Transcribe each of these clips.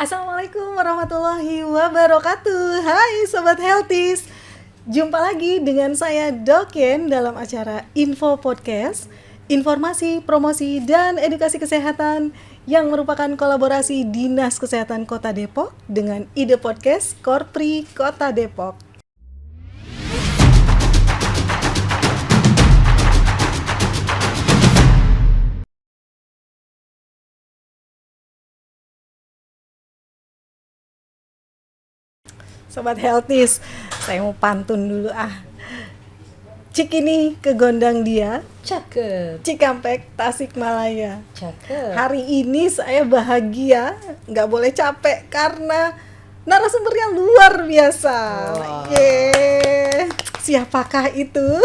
Assalamualaikum warahmatullahi wabarakatuh. Hai Sobat Healthies, jumpa lagi dengan saya Dokyen dalam acara Info Podcast, informasi, promosi, dan edukasi kesehatan yang merupakan kolaborasi Dinas Kesehatan Kota Depok dengan Ide Podcast Korpri Kota Depok. Sobat Healthies, saya mau pantun dulu Cikini ke Gondang Dia, Cakep, Cikampek, Tasikmalaya. cakep. Hari ini saya bahagia, nggak boleh capek karena narasumbernya luar biasa. Wow. Yeay. Siapakah itu?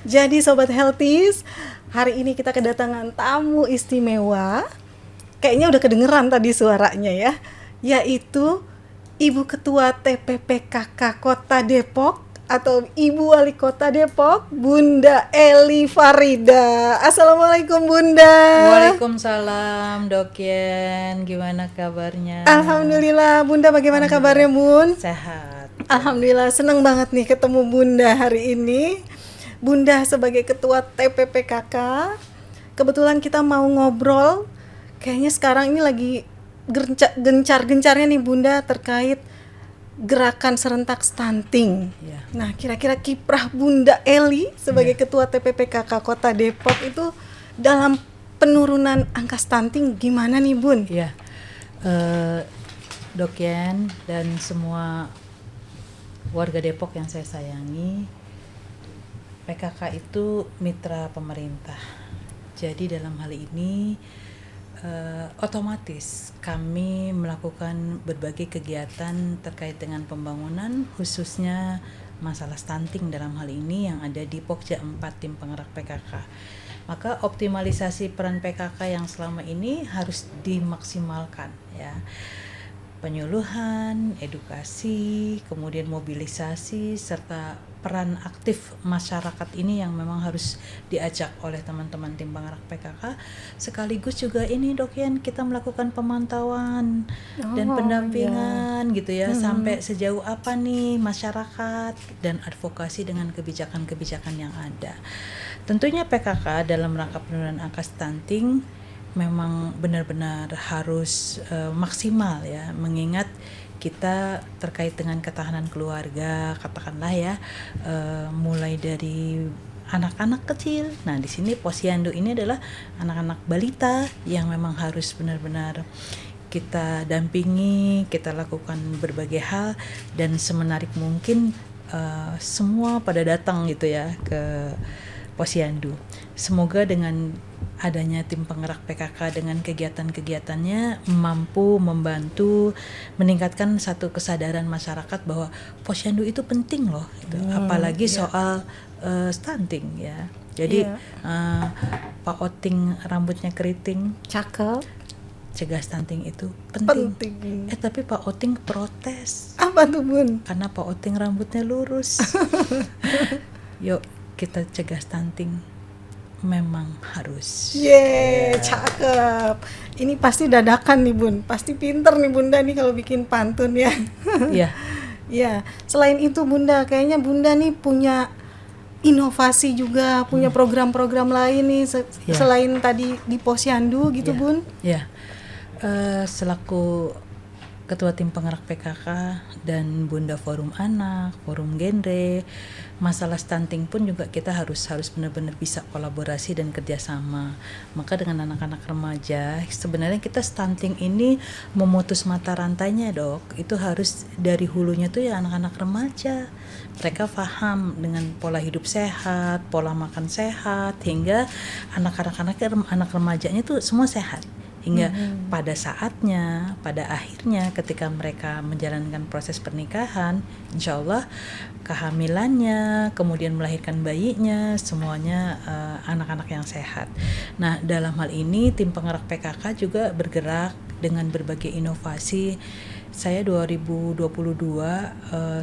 Jadi Sobat Healthies, hari ini kita kedatangan tamu istimewa. Kayaknya udah kedengeran tadi suaranya ya, yaitu Ibu Ketua TPPKK Kota Depok atau Ibu Wali Kota Depok, Bunda Eli Farida. Assalamualaikum Bunda. Waalaikumsalam, Dokyen. Gimana kabarnya? Alhamdulillah, Bunda bagaimana kabarnya Bun? Sehat. Alhamdulillah, seneng banget nih ketemu Bunda hari ini. Bunda sebagai Ketua TPPKK, kebetulan kita mau ngobrol. Kayaknya sekarang ini lagi gencar-gencarnya nih Bunda terkait gerakan serentak stunting. Ya. Nah, kira-kira kiprah Bunda Eli sebagai Ketua TPPKK Kota Depok itu dalam penurunan angka stunting gimana nih Bun? Ya, Dokyen dan semua warga Depok yang saya sayangi, PKK itu mitra pemerintah. Jadi dalam hal ini otomatis kami melakukan berbagai kegiatan terkait dengan pembangunan, khususnya masalah stunting dalam hal ini yang ada di Pokja 4 Tim Penggerak PKK. Maka optimalisasi peran PKK yang selama ini harus dimaksimalkan ya. Penyuluhan, edukasi, kemudian mobilisasi, serta peran aktif masyarakat ini yang memang harus diajak oleh teman-teman tim penggerak PKK. Sekaligus juga ini Dokyen, kita melakukan pemantauan dan pendampingan gitu ya, sampai sejauh apa nih masyarakat dan advokasi dengan kebijakan-kebijakan yang ada. Tentunya PKK dalam rangka penurunan angka stunting memang benar-benar harus maksimal ya, mengingat kita terkait dengan ketahanan keluarga, katakanlah ya, mulai dari anak-anak kecil. Nah, di sini Posyandu ini adalah anak-anak balita yang memang harus benar-benar kita dampingi, kita lakukan berbagai hal, dan semenarik mungkin semua pada datang gitu ya ke Posyandu. Semoga dengan adanya tim penggerak PKK dengan kegiatan-kegiatannya mampu membantu meningkatkan satu kesadaran masyarakat bahwa Posyandu itu penting loh, gitu. Apalagi soal stunting ya. Jadi Pak Oting rambutnya keriting, Cakep. cegah stunting itu penting. Penting. Tapi Pak Oting protes Apa tuh Bun? karena Pak Oting rambutnya lurus. Yuk kita cegah stunting, memang harus. Cakep. Ini pasti dadakan nih Bun. Pasti pinter nih Bunda nih kalau bikin pantun ya. Iya. Ya, selain itu Bunda, kayaknya Bunda nih punya inovasi juga, punya program-program lain nih selain tadi di Posyandu gitu Bun. Ya. Selaku Ketua Tim Penggerak PKK dan Bunda Forum Anak, Forum Genre, masalah stunting pun juga kita harus benar-benar bisa kolaborasi dan kerjasama. Maka dengan anak-anak remaja, sebenarnya kita stunting ini memutus mata rantainya Dok. Itu harus dari hulunya tuh ya anak-anak remaja. Mereka paham dengan pola hidup sehat, pola makan sehat, hingga anak remajanya tuh semua sehat. Hingga pada saatnya, pada akhirnya ketika mereka menjalankan proses pernikahan, insya Allah kehamilannya, kemudian melahirkan bayinya, semuanya anak-anak yang sehat. Nah, dalam hal ini tim penggerak PKK juga bergerak dengan berbagai inovasi saya 2022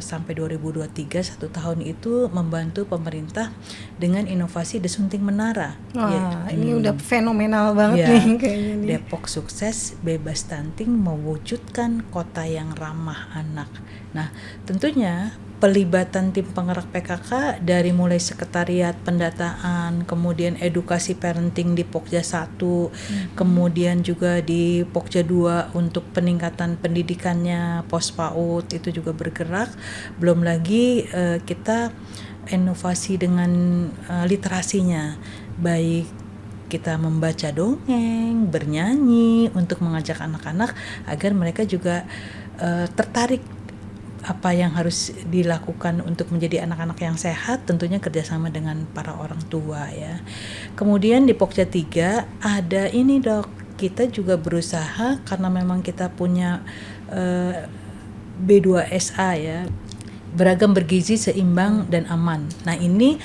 sampai 2023 1 tahun itu membantu pemerintah dengan inovasi desunting menara. Wah, ini udah fenomenal banget Ya, nih kayaknya nih. Depok sukses bebas stunting mewujudkan kota yang ramah anak. Nah, tentunya pelibatan tim penggerak PKK dari mulai sekretariat pendataan, kemudian edukasi parenting di Pokja 1, kemudian juga di Pokja 2 untuk peningkatan pendidikannya pos PAUD itu juga bergerak. Belum lagi kita inovasi dengan literasinya, baik kita membaca dongeng, bernyanyi untuk mengajak anak-anak agar mereka juga tertarik apa yang harus dilakukan untuk menjadi anak-anak yang sehat, tentunya kerjasama dengan para orang tua ya. Kemudian di Pokja 3 ada ini dok, kita juga berusaha karena memang kita punya B2SA ya, beragam bergizi seimbang dan aman. Nah ini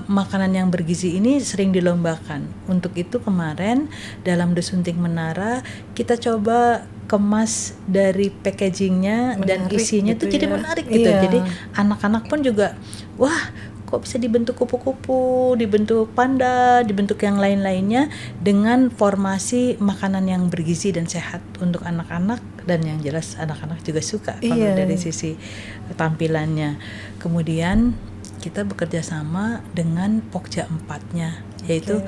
makanan yang bergizi ini sering dilombakan. Untuk itu kemarin dalam Desunting Menara kita coba kemas dari packagingnya dan Menarik isinya gitu tuh jadi ya. menarik gitu. Iya. Jadi anak-anak pun juga wah kok bisa dibentuk kupu-kupu, dibentuk panda, dibentuk yang lain-lainnya dengan formasi makanan yang bergizi dan sehat untuk anak-anak, dan yang jelas anak-anak juga suka kalau Iya. dari sisi tampilannya. Kemudian kita bekerja sama dengan Pokja 4-nya yaitu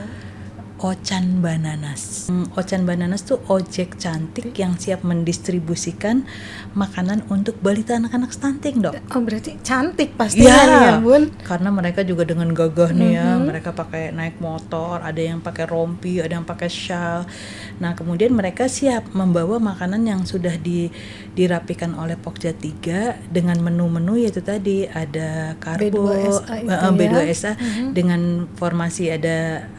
Ocan Bananas. Ocan Bananas tuh ojek cantik yang siap mendistribusikan makanan untuk balita anak-anak stunting, Dok. Oh, berarti cantik pastinya nih ya, Bun. Karena mereka juga dengan gagah nih ya, mereka pakai naik motor, ada yang pakai rompi, ada yang pakai shawl. Nah, kemudian mereka siap membawa makanan yang sudah dirapikan oleh Pokja 3 dengan menu-menu yaitu tadi ada karbo, B2SA itu ya. B2SA dengan formasi ada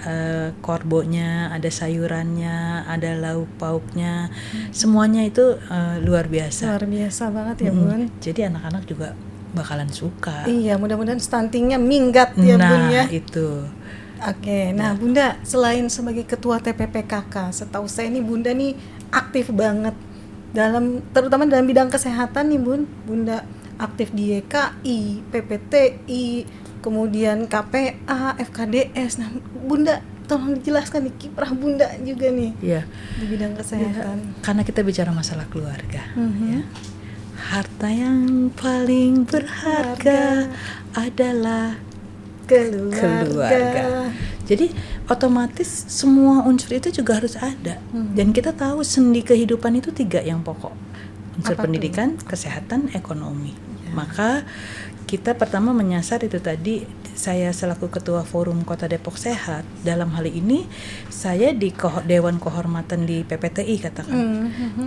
korbonya, ada sayurannya, ada lauk pauknya, semuanya itu luar biasa. Luar biasa banget ya, Bun. Jadi anak-anak juga bakalan suka. Iya, mudah-mudahan stuntingnya minggat ya, Bun ya. Itu. Oke, nah Bunda selain sebagai ketua TPPKK, setahu saya nih Bunda nih aktif banget terutama dalam bidang kesehatan nih Bunda aktif di YKI, PPTI, kemudian KPA, FKDS. Nah Bunda tolong dijelaskan nih kiprah Bunda juga nih Iya. di bidang kesehatan. Karena kita bicara masalah keluarga, ya. Harta yang paling berharga adalah keluarga. Jadi otomatis semua unsur itu juga harus ada. Dan kita tahu sendi kehidupan itu 3 yang pokok. Unsur Apa pendidikan, kesehatan, ekonomi. Maka kita pertama menyasar itu tadi, saya selaku ketua Forum Kota Depok Sehat, dalam hal ini saya di Dewan Kehormatan di PPTI katakan.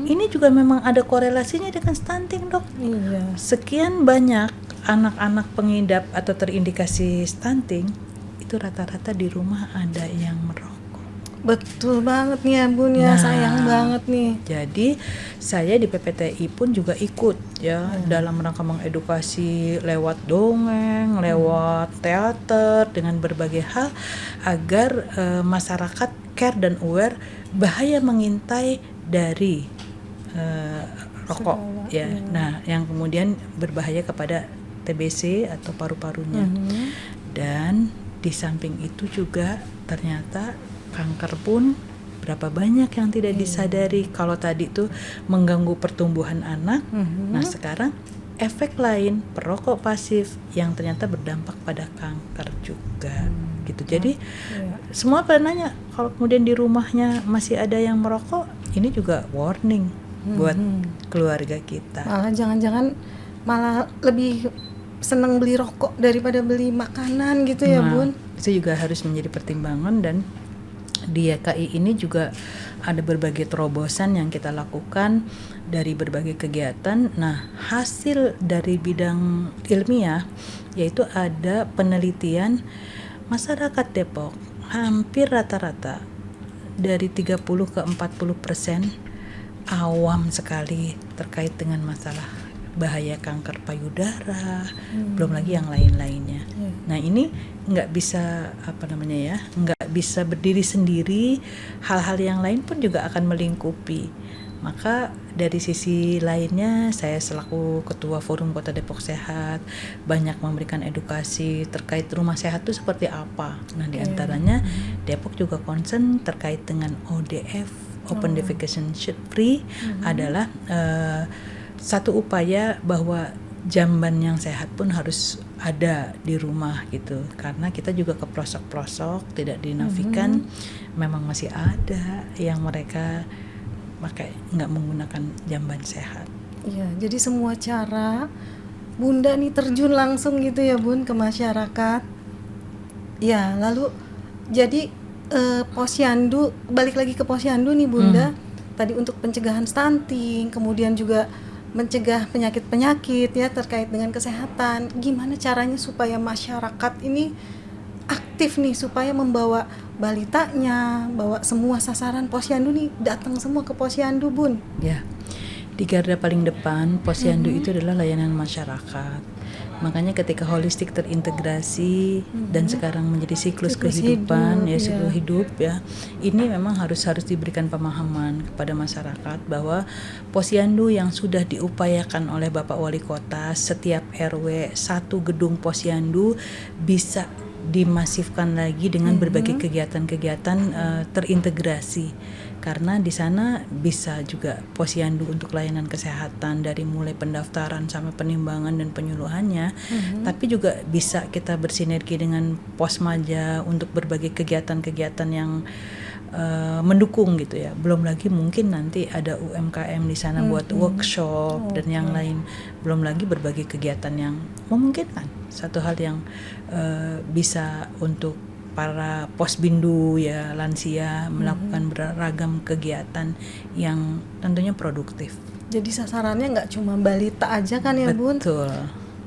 Ini juga memang ada korelasinya dengan stunting, Dok. Iya. Sekian banyak anak-anak pengidap atau terindikasi stunting, itu rata-rata di rumah ada yang merokok. Betul banget nih ya Bun ya, sayang banget nih. Jadi saya di PPTI pun juga ikut ya dalam rangka mengedukasi lewat dongeng, lewat teater, dengan berbagai hal agar masyarakat care dan aware bahaya mengintai dari rokok ya. Nah, yang kemudian berbahaya kepada TBC atau paru-parunya. Dan di samping itu juga ternyata kanker pun berapa banyak yang tidak disadari. Kalau tadi tuh mengganggu pertumbuhan anak, nah sekarang efek lain perokok pasif yang ternyata berdampak pada kanker juga gitu. Jadi semua pada nanya kalau kemudian di rumahnya masih ada yang merokok, ini juga warning buat keluarga kita. Malah jangan-jangan malah lebih senang beli rokok daripada beli makanan gitu ya Bun. Itu juga harus menjadi pertimbangan. Dan di YKI ini juga ada berbagai terobosan yang kita lakukan dari berbagai kegiatan. Nah, hasil dari bidang ilmiah yaitu ada penelitian masyarakat Depok hampir rata-rata dari 30 ke 40% awam sekali terkait dengan masalah bahaya kanker payudara, belum lagi yang lain-lainnya. Nah ini nggak bisa nggak bisa berdiri sendiri, hal-hal yang lain pun juga akan melingkupi. Maka dari sisi lainnya saya selaku Ketua Forum Kota Depok Sehat banyak memberikan edukasi terkait rumah sehat itu seperti apa. Nah diantaranya Depok juga concern terkait dengan ODF, Open Defecation Free adalah satu upaya bahwa jamban yang sehat pun harus ada di rumah gitu, karena kita juga ke pelosok-pelosok tidak dinafikan memang masih ada yang mereka nggak menggunakan jamban sehat. Iya, jadi semua cara Bunda nih terjun langsung gitu ya Bun ke masyarakat. Ya, lalu jadi posyandu, balik lagi ke posyandu nih Bunda. Tadi untuk pencegahan stunting, kemudian juga mencegah penyakit-penyakit ya terkait dengan kesehatan. Gimana caranya supaya masyarakat ini aktif nih, supaya membawa balitanya, bawa semua sasaran posyandu nih datang semua ke posyandu Bun. Ya, di garda paling depan posyandu itu adalah layanan masyarakat. Makanya ketika holistik terintegrasi dan sekarang menjadi siklus kehidupan hidup, siklus hidup ya, ini memang harus diberikan pemahaman kepada masyarakat bahwa posyandu yang sudah diupayakan oleh Bapak Wali Kota, setiap RW satu gedung posyandu bisa dimasifkan lagi dengan berbagai kegiatan-kegiatan terintegrasi, karena di sana bisa juga posyandu untuk layanan kesehatan dari mulai pendaftaran sampai penimbangan dan penyuluhannya, tapi juga bisa kita bersinergi dengan posmaja untuk berbagai kegiatan-kegiatan yang mendukung gitu ya. Belum lagi mungkin nanti ada UMKM di sana buat workshop dan yang lain. Belum lagi berbagai kegiatan yang memungkinkan. Satu hal yang bisa untuk para posbindu ya, lansia melakukan beragam kegiatan yang tentunya produktif. Jadi sasarannya nggak cuma balita aja kan ya Bun? Betul.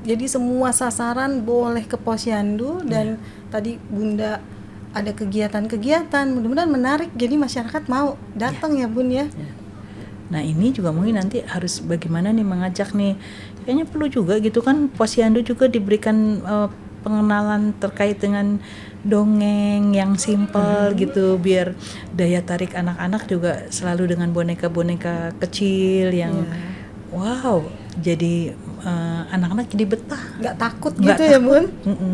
Jadi semua sasaran boleh ke posyandu dan tadi Bunda ada kegiatan-kegiatan, mudah-mudahan menarik jadi masyarakat mau datang ya Bun ya. Nah ini juga mungkin nanti harus bagaimana nih mengajak nih, kayaknya perlu juga gitu kan posyandu juga diberikan pengenalan terkait dengan dongeng yang simpel gitu, biar daya tarik anak-anak juga selalu dengan boneka-boneka kecil yang wow, jadi anak-anak jadi betah, nggak takut Nggak gitu ya Bun.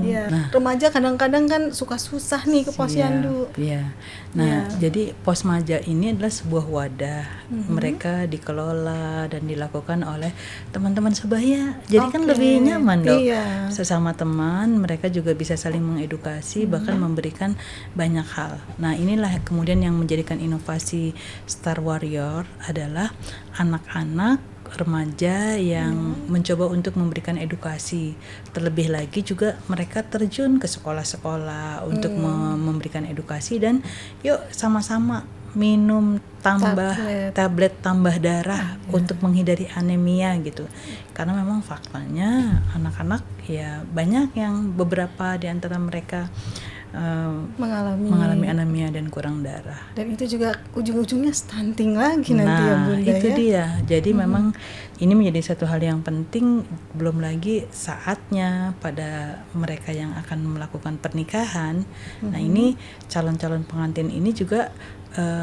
Ya. Nah, remaja kadang-kadang kan suka susah nih ke posyandu. Iya. Nah, jadi posmaja ini adalah sebuah wadah. Mereka dikelola dan dilakukan oleh teman-teman sebaya. Jadi kan lebih nyaman dong. Iya. Sesama teman, mereka juga bisa saling mengedukasi, bahkan memberikan banyak hal. Nah, inilah kemudian yang menjadikan inovasi Star Warrior adalah anak-anak remaja yang mencoba untuk memberikan edukasi. Terlebih lagi juga mereka terjun ke sekolah-sekolah untuk memberikan edukasi, dan yuk sama-sama minum tablet tambah darah untuk menghindari anemia gitu. Karena memang faktanya anak-anak ya banyak yang beberapa di antara mereka mengalami anemia dan kurang darah. Dan itu juga ujung-ujungnya stunting lagi nanti ya Bunda itu ya. dia. Jadi memang ini menjadi satu hal yang penting, belum lagi saatnya pada mereka yang akan melakukan pernikahan. Nah ini calon-calon pengantin ini juga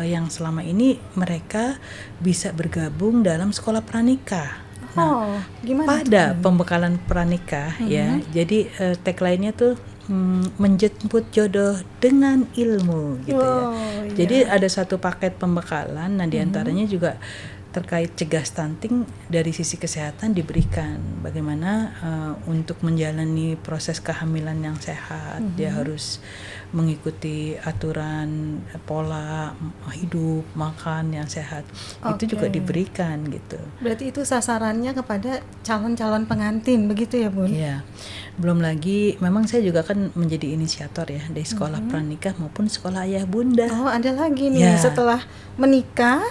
yang selama ini mereka bisa bergabung dalam sekolah pranikah. Nah, gimana pada pembekalan pranikah ya, jadi tagline-nya tuh menjemput jodoh dengan ilmu gitu ya. Jadi ada satu paket pembekalan, nah diantaranya juga terkait cegah stunting dari sisi kesehatan diberikan. Bagaimana untuk menjalani proses kehamilan yang sehat, dia harus mengikuti aturan pola hidup, makan yang sehat. Itu juga diberikan gitu. Berarti itu sasarannya kepada calon-calon pengantin begitu ya Bun? Iya. Belum lagi memang saya juga kan menjadi inisiator ya dari sekolah pranikah maupun sekolah ayah bunda. Oh, ada lagi nih setelah menikah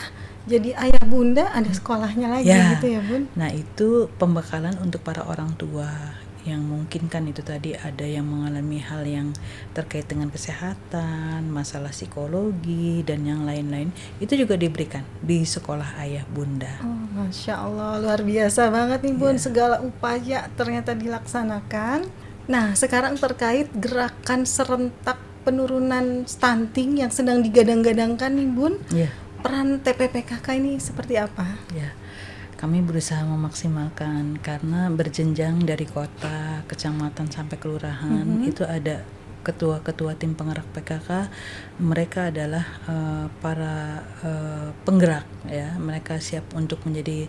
jadi ayah bunda ada sekolahnya lagi gitu ya Bun? Nah itu pembekalan untuk para orang tua yang mungkin kan itu tadi ada yang mengalami hal yang terkait dengan kesehatan, masalah psikologi dan yang lain-lain, itu juga diberikan di sekolah ayah bunda. Oh, Masya Allah, luar biasa banget nih Bun, segala upaya ternyata dilaksanakan. Nah sekarang terkait gerakan serentak penurunan stunting yang sedang digadang-gadangkan nih Bun. peran TPPKK ini seperti apa? Ya, kami berusaha memaksimalkan karena berjenjang dari kota, kecamatan sampai kelurahan. Itu ada ketua-ketua tim penggerak PKK. Mereka adalah para penggerak ya. Mereka siap untuk menjadi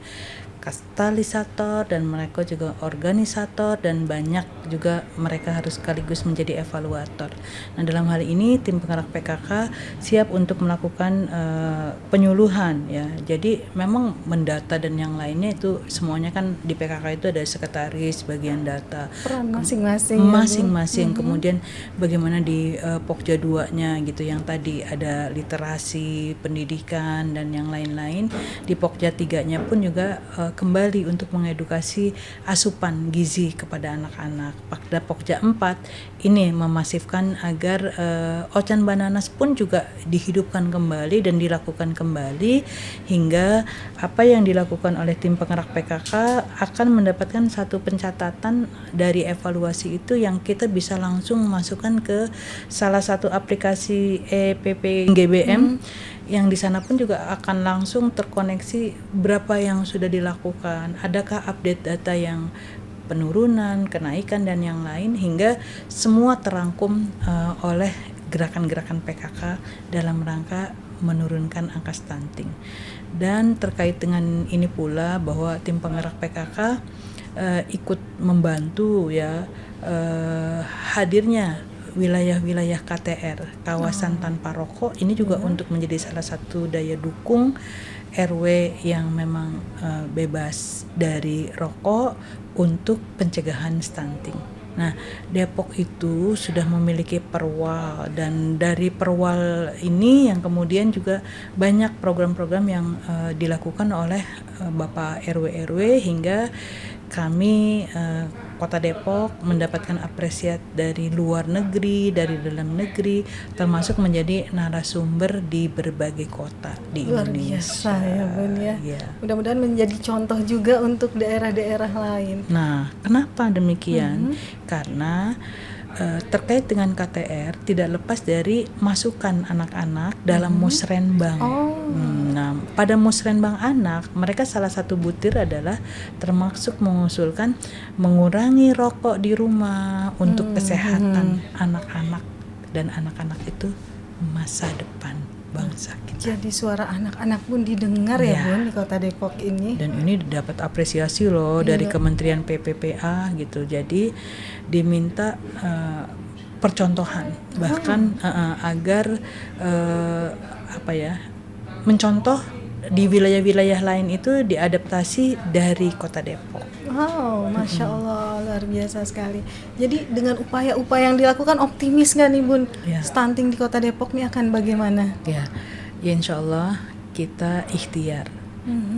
katalisator dan mereka juga organisator, dan banyak juga mereka harus sekaligus menjadi evaluator. Nah, dalam hal ini tim penggerak PKK siap untuk melakukan penyuluhan ya. Jadi memang mendata dan yang lainnya itu semuanya kan di PKK itu ada sekretaris bagian data. Peran masing-masing. Masing-masing. Kemudian bagaimana di Pokja 2-nya gitu, yang tadi ada literasi, pendidikan dan yang lain-lain. Di Pokja 3-nya pun juga kembali untuk mengedukasi asupan gizi kepada anak-anak. Pada Pokja 4 ini memasifkan agar Ocan Bananas pun juga dihidupkan kembali dan dilakukan kembali, hingga apa yang dilakukan oleh tim penggerak PKK akan mendapatkan satu pencatatan dari evaluasi itu yang kita bisa langsung masukkan ke salah satu aplikasi EPP GBM, yang di sana pun juga akan langsung terkoneksi berapa yang sudah dilakukan, adakah update data yang penurunan, kenaikan dan yang lain, hingga semua terangkum oleh gerakan-gerakan PKK dalam rangka menurunkan angka stunting. Dan terkait dengan ini pula bahwa tim penggerak PKK ikut membantu ya hadirnya wilayah-wilayah KTR, kawasan tanpa rokok, ini juga untuk menjadi salah satu daya dukung RW yang memang bebas dari rokok untuk pencegahan stunting. Nah, Depok itu sudah memiliki perwal, dan dari perwal ini yang kemudian juga banyak program-program yang dilakukan oleh Bapak RW-RW, hingga kami Kota Depok mendapatkan apresiasi dari luar negeri, dari dalam negeri, termasuk menjadi narasumber di berbagai kota di Luar Indonesia. biasa ya Bun ya. Ya. Mudah-mudahan menjadi contoh juga untuk daerah-daerah lain. Nah, kenapa demikian? Karena terkait dengan KTR tidak lepas dari masukan anak-anak dalam musrenbang. Nah, pada musrenbang anak, mereka salah satu butir adalah termasuk mengusulkan mengurangi rokok di rumah untuk kesehatan anak-anak, dan anak-anak itu masa depan bangsa kita. Jadi suara anak-anak pun didengar ya Bun di Kota Depok ini. Dan ini dapat apresiasi loh dari Kementerian PPPA gitu. Jadi diminta percontohan, bahkan agar mencontoh di wilayah-wilayah lain itu diadaptasi dari Kota Depok. Wow, Masya Allah, luar biasa sekali. Jadi dengan upaya-upaya yang dilakukan, optimis nggak nih Bun? Ya. Stunting di Kota Depok ini akan bagaimana? Ya insya Allah kita ikhtiar.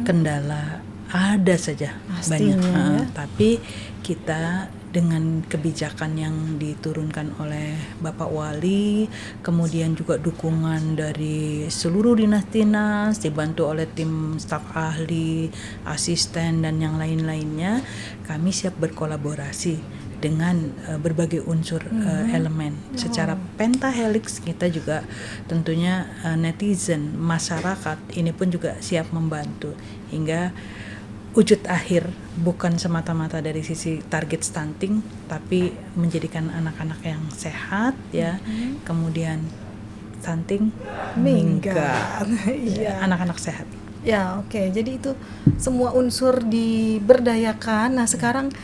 Kendala ada saja Pastinya, banyak, tapi kita dengan kebijakan yang diturunkan oleh Bapak Wali, kemudian juga dukungan dari seluruh dinas-dinas, dibantu oleh tim staf ahli, asisten dan yang lain-lainnya, kami siap berkolaborasi dengan berbagai unsur elemen. Secara pentahelix kita juga tentunya netizen, masyarakat ini pun juga siap membantu, hingga wujud akhir bukan semata-mata dari sisi target stunting, tapi menjadikan anak-anak yang sehat ya, kemudian stunting minggat. Iya. Anak-anak sehat. Ya, oke. Jadi itu semua unsur diberdayakan. Nah, sekarang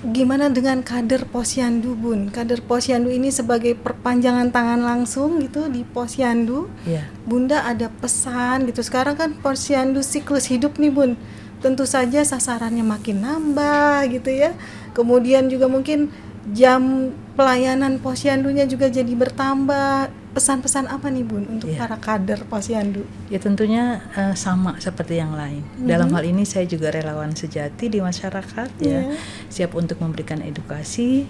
gimana dengan kader Posyandu Bun? Kader Posyandu ini sebagai perpanjangan tangan langsung gitu di Posyandu. Ya. Bunda ada pesan gitu. Sekarang kan Posyandu siklus hidup nih Bun. Tentu saja sasarannya makin nambah gitu ya. Kemudian juga mungkin jam pelayanan Posyandunya juga jadi bertambah. Pesan-pesan apa nih Bun untuk para kader Posyandu? Ya tentunya sama seperti yang lain. Dalam hal ini saya juga relawan sejati di masyarakat ya. Siap untuk memberikan edukasi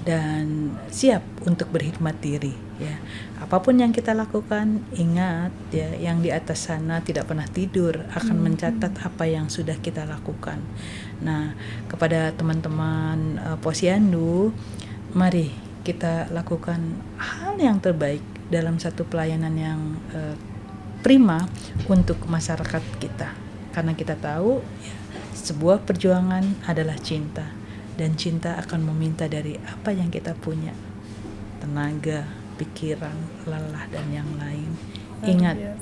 dan siap untuk berkhidmat diri ya. Apapun yang kita lakukan, ingat ya, yang di atas sana tidak pernah tidur, akan mencatat apa yang sudah kita lakukan. Nah, kepada teman-teman Posyandu, mari kita lakukan hal yang terbaik dalam satu pelayanan yang prima untuk masyarakat kita. Karena kita tahu ya, sebuah perjuangan adalah cinta, dan cinta akan meminta dari apa yang kita punya, tenaga, pikiran, lelah, dan yang lain. Ingat,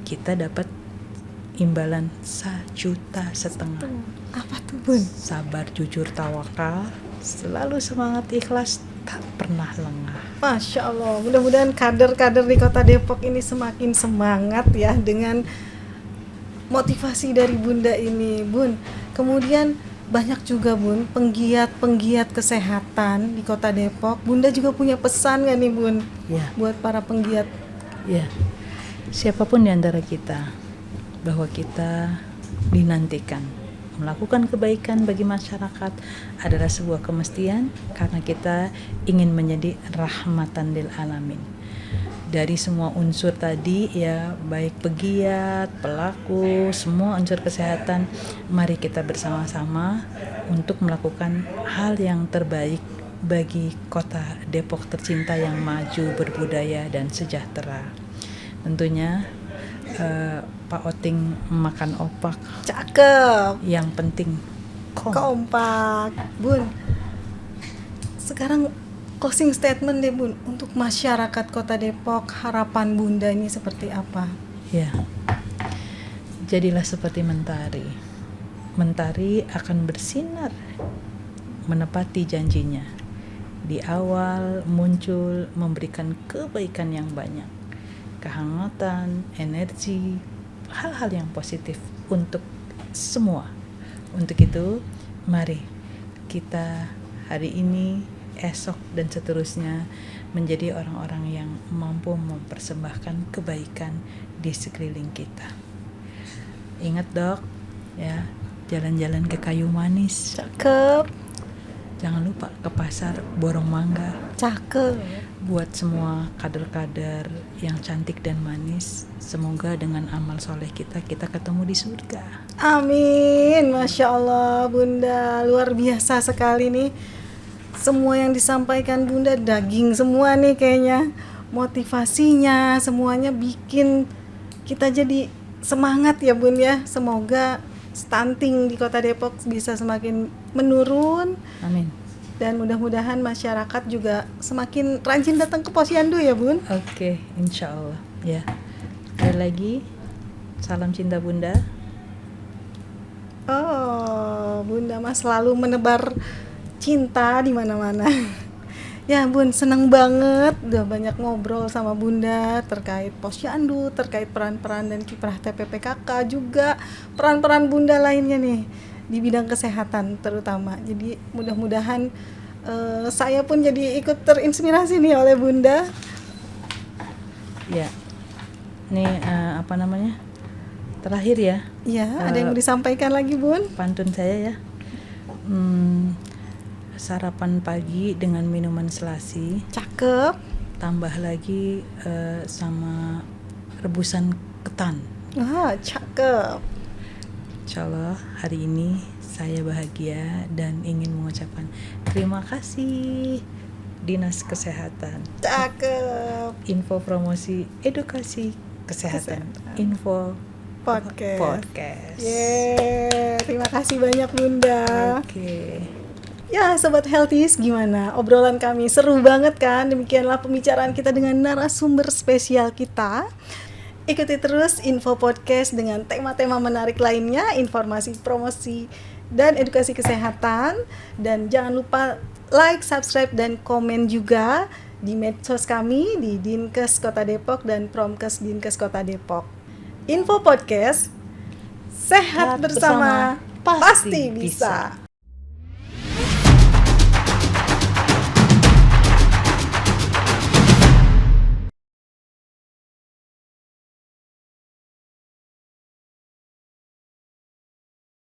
kita dapat imbalan 1,5 juta. Apa tuh, Bun? Sabar, jujur, tawakal, selalu semangat, ikhlas, tak pernah lengah. Masya Allah, mudah-mudahan kader-kader di Kota Depok ini semakin semangat ya dengan motivasi dari Bunda ini, Bun. Kemudian banyak juga, Bun, penggiat-penggiat kesehatan di Kota Depok. Bunda juga punya pesan gak nih, Bun? Ya. Buat para penggiat. Ya, siapapun di antara kita, bahwa kita dinantikan melakukan kebaikan bagi masyarakat adalah sebuah kemestian, karena kita ingin menjadi rahmatan lil alamin. Dari semua unsur tadi ya, baik pegiat, pelaku, semua unsur kesehatan, mari kita bersama-sama untuk melakukan hal yang terbaik bagi Kota Depok tercinta yang maju, berbudaya, dan sejahtera. Tentunya Pak Oting makan opak. Cakep. Yang penting kompak. Bun, sekarang closing statement deh, Bun, untuk masyarakat Kota Depok. Harapan Bunda ini seperti apa? Ya, jadilah seperti mentari. Mentari akan bersinar, menepati janjinya. Di awal muncul memberikan kebaikan yang banyak, kehangatan, energi, hal-hal yang positif untuk semua. Untuk itu, mari kita hari ini, esok, dan seterusnya menjadi orang-orang yang mampu mempersembahkan kebaikan di sekeliling kita. Ingat, Dok, ya, jalan-jalan ke Kayu Manis. Cakep. Jangan lupa ke pasar Borong Mangga. Cakep. Buat semua kader-kader yang cantik dan manis, semoga dengan amal soleh kita ketemu di surga. Amin. Masya Allah, Bunda, luar biasa sekali nih. Semua yang disampaikan Bunda daging semua nih kayaknya. Motivasinya semuanya bikin kita jadi semangat ya, Bun ya. Semoga stunting di Kota Depok bisa semakin menurun. Amin. Dan mudah-mudahan masyarakat juga semakin rajin datang ke Posyandu ya, Bun. Oke, insya Allah. Ya. Sekali lagi, salam cinta Bunda. Oh, Bunda mah selalu menebar cinta di mana-mana. Ya, Bun, senang banget udah banyak ngobrol sama Bunda terkait Posyandu, terkait peran-peran dan kiprah TPPKK, juga peran-peran Bunda lainnya nih di bidang kesehatan terutama. Jadi mudah-mudahan saya pun jadi ikut terinspirasi nih oleh Bunda. Ya. Nih apa namanya? Terakhir ya. Ya, ada yang mau disampaikan lagi, Bun? Pantun saya ya. Sarapan pagi dengan minuman selasi. Cakep. Tambah lagi sama rebusan ketan. Wah, cakep. Insya Allah hari ini saya bahagia dan ingin mengucapkan terima kasih Dinas Kesehatan. Cakep. Info promosi edukasi kesehatan. Info podcast. Yeay, terima kasih banyak Bunda. Oke. Ya, Sobat Healthies, gimana? Obrolan kami seru banget kan? Demikianlah pembicaraan kita dengan narasumber spesial kita. Ikuti terus info podcast dengan tema-tema menarik lainnya, informasi, promosi, dan edukasi kesehatan. Dan jangan lupa like, subscribe, dan komen juga di medsos kami di Dinkes Kota Depok dan Promkes Dinkes Kota Depok. Info podcast, sehat bersama, pasti bisa.